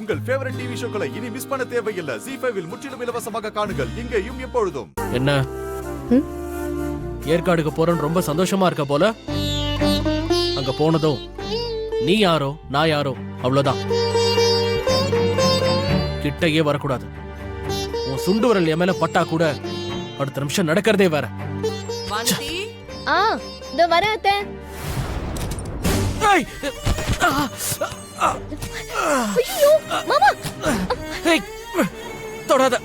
உங்கள் favourite TV ஷோக்களை இனி miss பண்ண தேவையில்லை. ZEE5 இல் முற்றிலும் இலவசமாக காணுங்கள், இங்கேயும் எப்பொழுதும். என்ன ஏற்காடுக்கு போறேன்னு ரொம்ப சந்தோஷமா இருக்க போல. அங்க போனதும் நீ யாரோ நான் யாரோ அவ்வளவுதான். கிட்டையே வரக்கூடாது. உன் சுண்டு விரல் என் மேல பட்டா கூட அடுத்த நிமிஷம் நடக்கிறதே வேற. இதோ வரேன் அத்தை. ஐயோ மாமா, தொடாத.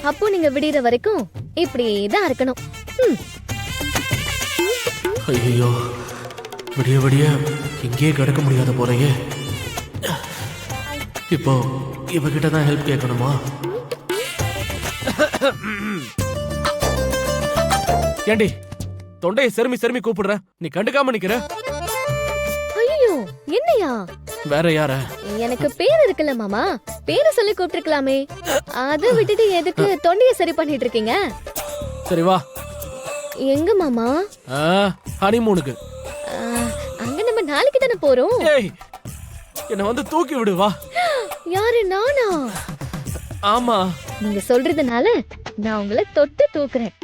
அப்போ நீங்க விடிற வரைக்கும் இப்படியே தான் இருக்கணும். ஐயோ, விடிய விடிய இங்கேயே கிடக்க முடியாத போறையே. இப்போ இவகிட்ட தான் ஹெல்ப் கேட்கணுமா? ஏண்டி தொண்டையை செருமி செருமி கூப்பிடுற, நீ கண்டுக்காம நிக்கிற? ஐயோ என்னையா? வேற யார? எனக்கு பேர் இருக்குல்ல மாமா, பேரை சொல்லி கூப்பிட்டுருக்கலாமே. அதை விட்டுட்டு எதுக்கு தொண்டையை சரி பண்ணிட்டு இருக்கீங்க? சரி வா. எங்க மாமா? ஹனிமூனுக்கு. அங்க நம்ம நாளைக்கு தானே போறோம். ஏய், என்ன வந்து தூக்கி விடு வா. யாரு, நானா? ஆமா, நீங்க சொல்றதுனால நான் உங்களை தொட்டு தூக்குறேன்.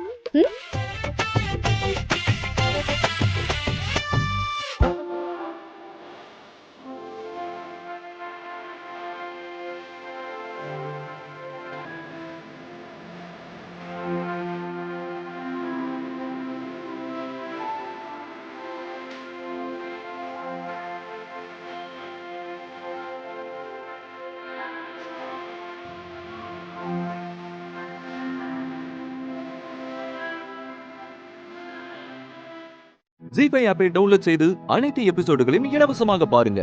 ZEE5 ஆப்பை டவுன்லோட் செய்து அனைத்து எபிசோடுகளையும் இலவசமாக பாருங்க.